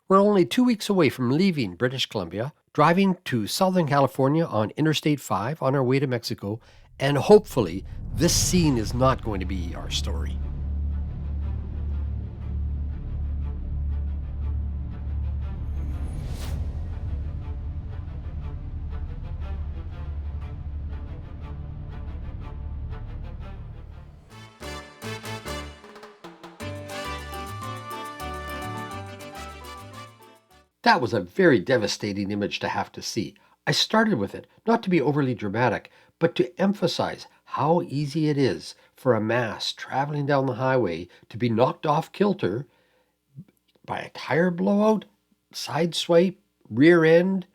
We're only 2 weeks away from leaving British Columbia, driving to Southern California on Interstate 5 on our way to Mexico, and hopefully this scene is not going to be our story. That was a very devastating image to have to see. I started with it, not to be overly dramatic, but to emphasize how easy it is for a mass traveling down the highway to be knocked off kilter by a tire blowout, side swipe, rear end,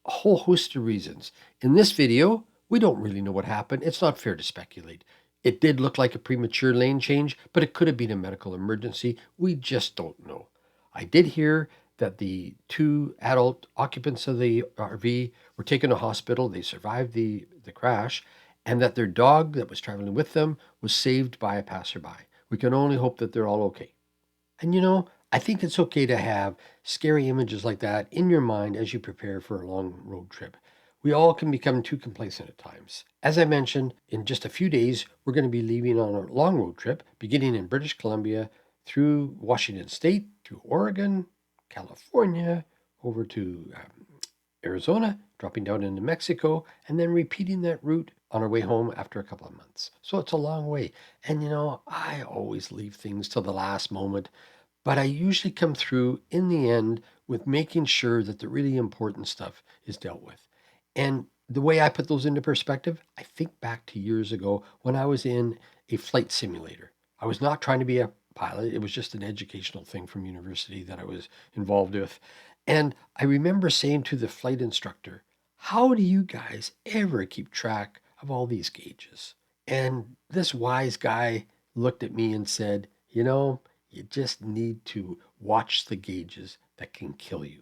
a whole host of reasons. In this video, we don't really know what happened. It's not fair to speculate. It did look like a premature lane change, but it could have been a medical emergency. We just don't know. I did hear that the two adult occupants of the RV were taken to hospital. They survived the crash, and that their dog that was traveling with them was saved by a passerby. We can only hope that they're all okay. And I think it's okay to have scary images like that in your mind as you prepare for a long road trip. We all can become too complacent at times. As I mentioned, in just a few days, we're going to be leaving on a long road trip, beginning in British Columbia, through Washington State, through Oregon, California, over to Arizona, dropping down into Mexico, and then repeating that route on our way home after a couple of months. So it's a long way. And I always leave things till the last moment, but I usually come through in the end with making sure that the really important stuff is dealt with. And the way I put those into perspective, I think back to years ago when I was in a flight simulator. I was not trying to be a pilot. It was just an educational thing from university that I was involved with. And I remember saying to the flight instructor, how do you guys ever keep track of all these gauges? And this wise guy looked at me and said, you just need to watch the gauges that can kill you.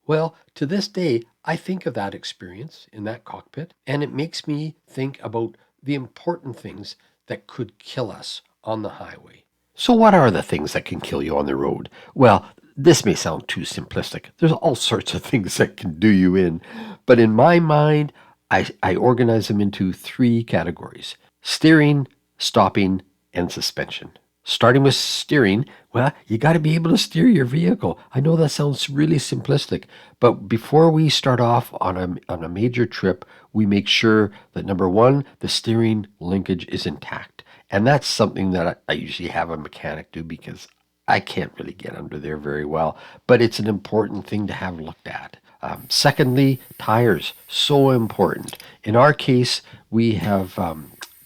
Well, to this day, I think of that experience in that cockpit, and it makes me think about the important things that could kill us on the highway. So what are the things that can kill you on the road? Well, this may sound too simplistic. There's all sorts of things that can do you in. But in my mind, I organize them into 3 categories: steering, stopping, and suspension. Starting with steering, well, you got to be able to steer your vehicle. I know that sounds really simplistic, but before we start off on a major trip, we make sure that number 1, the steering linkage is intact. And that's something that I usually have a mechanic do because I can't really get under there very well, but it's an important thing to have looked at. Secondly, tires, so important. In our case, we have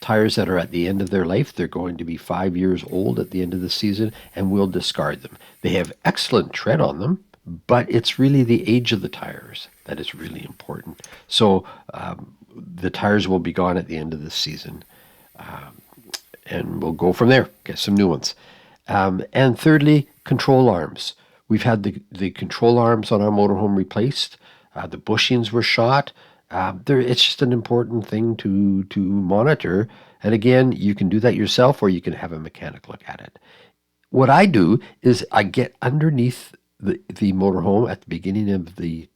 tires that are at the end of their life. They're going to be 5 years old at the end of the season, and we'll discard them. They have excellent tread on them, but it's really the age of the tires that is really important. So the tires will be gone at the end of the season, and we'll go from there, get some new ones. And thirdly, control arms. We've had the control arms on our motorhome replaced. The bushings were shot. It's just an important thing to monitor. And again, you can do that yourself or you can have a mechanic look at it. What I do is I get underneath the motorhome at the beginning of the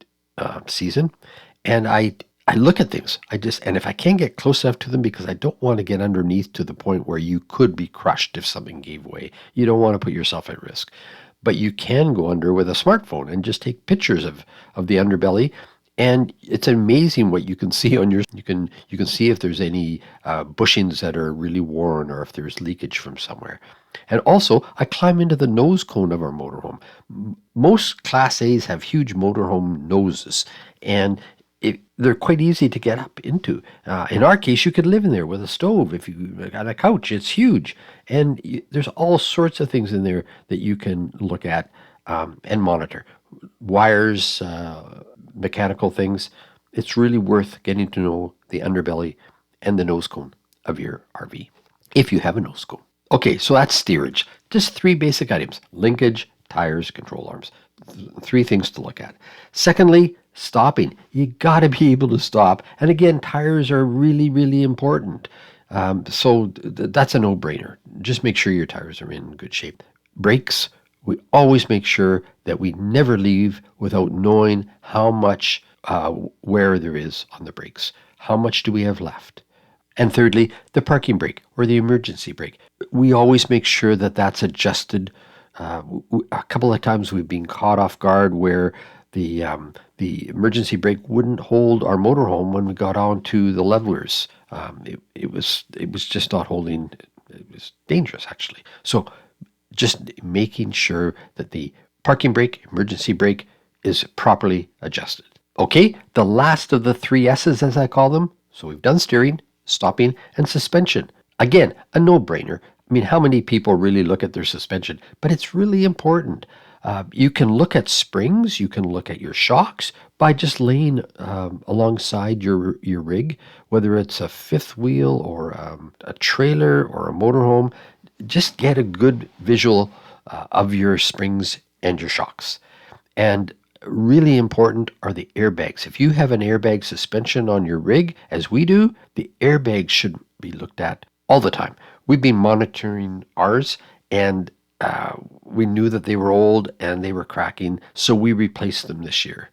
season, and I look at things. And if I can't get close enough to them, because I don't want to get underneath to the point where you could be crushed if something gave way. You don't want to put yourself at risk. But you can go under with a smartphone and just take pictures of the underbelly. And it's amazing what you can see on your. You can see if there's any bushings that are really worn or if there's leakage from somewhere. And also, I climb into the nose cone of our motorhome. Most Class A's have huge motorhome noses, and they're quite easy to get up into. In our case, you could live in there with a stove if you got a couch. It's huge, and there's all sorts of things in there that you can look at and monitor. Wires, mechanical things. It's really worth getting to know the underbelly and the nose cone of your RV, if you have a nose cone. Okay, so that's steerage. Just 3 basic items: linkage, tires, control arms. 3 things to look at. Secondly, stopping. You got to be able to stop. And again, tires are really, really important. So that's a no-brainer. Just make sure your tires are in good shape. Brakes, We always make sure that we never leave without knowing how much wear there is on the brakes. How much do we have left? And thirdly, the parking brake or the emergency brake. We always make sure that that's adjusted. A couple of times we've been caught off guard where the emergency brake wouldn't hold our motorhome when we got onto the levelers. It was just not holding. It was dangerous actually. So just making sure that the parking brake, emergency brake, is properly adjusted. Okay, the last of the 3 S's as I call them. So we've done steering, stopping, and suspension. Again, a no-brainer. I mean, how many people really look at their suspension? But it's really important. You can look at springs, you can look at your shocks by just laying alongside your rig, whether it's a fifth wheel or a trailer or a motorhome. Just get a good visual of your springs and your shocks. And really important are the airbags. If you have an airbag suspension on your rig, as we do, the airbags should be looked at all the time. We've been monitoring ours, and we knew that they were old and they were cracking, so we replaced them this year.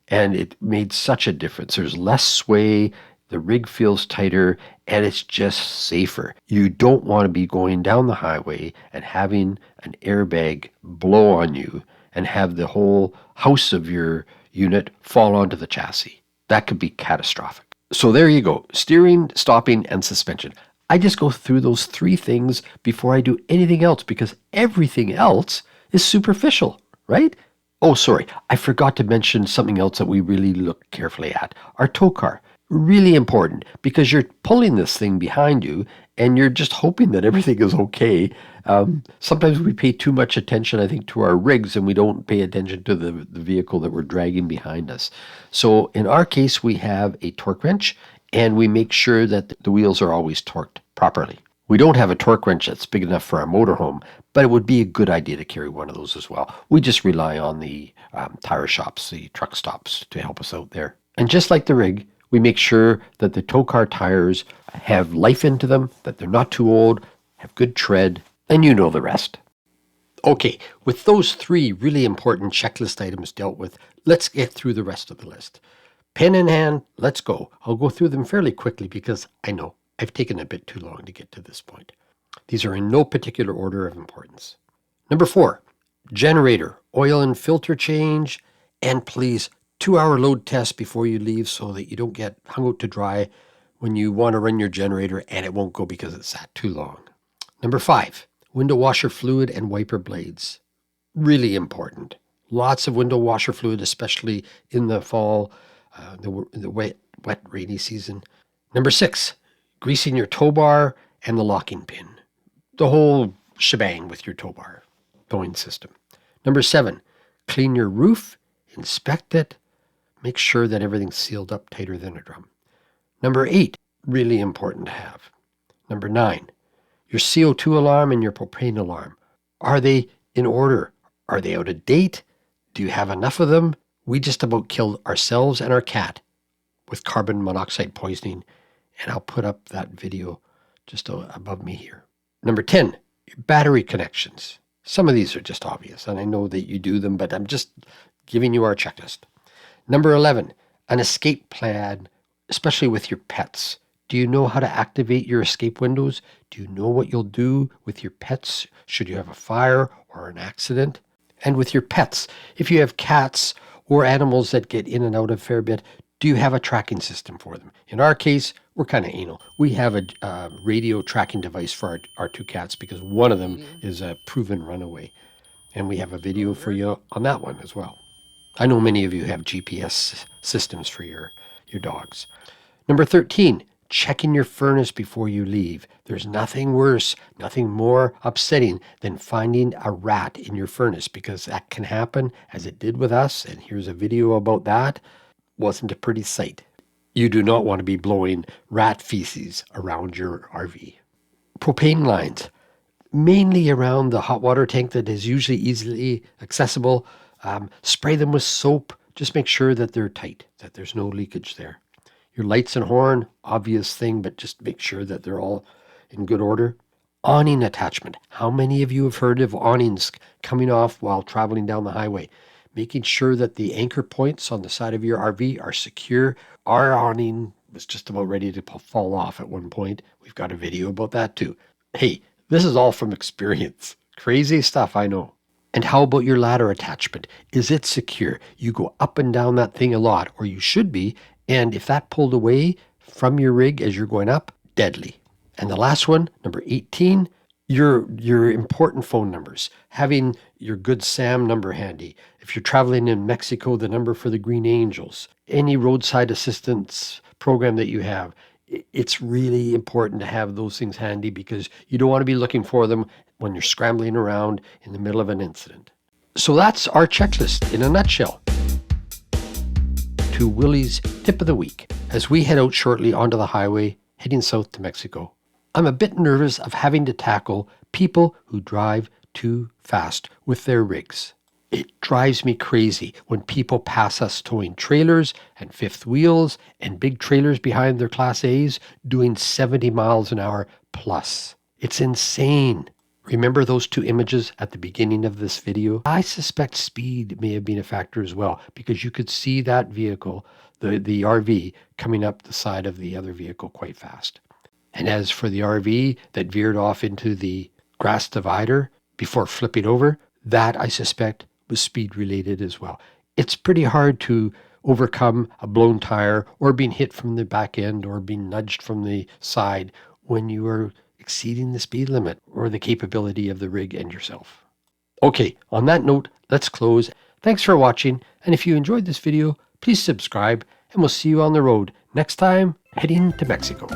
And it made such a difference. There's less sway, the rig feels tighter, and it's just safer. You don't want to be going down the highway and having an airbag blow on you and have the whole house of your unit fall onto the chassis. That could be catastrophic. So there you go, steering, stopping, and suspension. I just go through those 3 things before I do anything else because everything else is superficial, right? Oh, sorry, I forgot to mention something else that we really look carefully at. Our tow car. Really important because you're pulling this thing behind you and you're just hoping that everything is okay. Sometimes we pay too much attention, I think, to our rigs and we don't pay attention to the vehicle that we're dragging behind us. So in our case, we have a torque wrench and we make sure that the wheels are always torqued properly. We don't have a torque wrench that's big enough for our motorhome, but it would be a good idea to carry one of those as well. We just rely on the tire shops, the truck stops to help us out there. And just like the rig, we make sure that the tow car tires have life into them, that they're not too old, have good tread, and you know the rest. Okay, with those 3 really important checklist items dealt with, let's get through the rest of the list. Pen in hand, let's go. I'll go through them fairly quickly because I know I've taken a bit too long to get to this point. These are in no particular order of importance. Number 4, generator, oil and filter change, and please 2-hour load test before you leave so that you don't get hung out to dry when you want to run your generator and it won't go because it sat too long. Number 5, window washer fluid and wiper blades. Really important. Lots of window washer fluid, especially in the fall, the wet, rainy season. Number 6, greasing your tow bar and the locking pin. The whole shebang with your tow bar, towing system. Number 7, clean your roof, inspect it, make sure that everything's sealed up tighter than a drum. Number 8, really important to have. Number 9, your CO2 alarm and your propane alarm. Are they in order? Are they out of date? Do you have enough of them? We just about killed ourselves and our cat with carbon monoxide poisoning, and I'll put up that video just above me here. Number 10, your battery connections. Some of these are just obvious, and I know that you do them, but I'm just giving you our checklist. Number 11, an escape plan, especially with your pets. Do you know how to activate your escape windows? Do you know what you'll do with your pets should you have a fire or an accident? And with your pets, if you have cats or animals that get in and out a fair bit, do you have a tracking system for them? In our case, we're kind of anal. We have a radio tracking device for our 2 cats because one of them is a proven runaway. And we have a video for you on that one as well. I know many of you have GPS systems for your dogs. Number 13, checking your furnace before you leave. There's nothing worse, nothing more upsetting than finding a rat in your furnace because that can happen as it did with us. And here's a video about that. Wasn't a pretty sight. You do not want to be blowing rat feces around your RV. Propane lines, mainly around the hot water tank that is usually easily accessible. Spray them with soap. Just make sure that they're tight, that there's no leakage there. Your lights and horn, obvious thing, but just make sure that they're all in good order. Awning attachment. How many of you have heard of awnings coming off while traveling down the highway? Making sure that the anchor points on the side of your RV are secure. Our awning was just about ready to fall off at one point. We've got a video about that too. Hey, this is all from experience. Crazy stuff, I know. And how about your ladder attachment? Is it secure? You go up and down that thing a lot, or you should be. And if that pulled away from your rig as you're going up, deadly. And the last one, number 18, your important phone numbers. Having your Good Sam number handy. If you're traveling in Mexico, the number for the Green Angels. Any roadside assistance program that you have. It's really important to have those things handy because you don't want to be looking for them when you're scrambling around in the middle of an incident. So that's our checklist in a nutshell. To Willie's tip of the week as we head out shortly onto the highway heading south to Mexico. I'm a bit nervous of having to tackle people who drive too fast with their rigs. It drives me crazy when people pass us towing trailers and fifth wheels and big trailers behind their Class A's doing 70 miles an hour plus. It's insane. Remember those two images at the beginning of this video? I suspect speed may have been a factor as well because you could see that vehicle, the RV, coming up the side of the other vehicle quite fast. And as for the RV that veered off into the grass divider before flipping over, that I suspect was speed related as well. It's pretty hard to overcome a blown tire or being hit from the back end or being nudged from the side when you are exceeding the speed limit or the capability of the rig and yourself. Okay, on that note, let's close. Thanks for watching, and if you enjoyed this video, please subscribe, and we'll see you on the road next time heading to Mexico.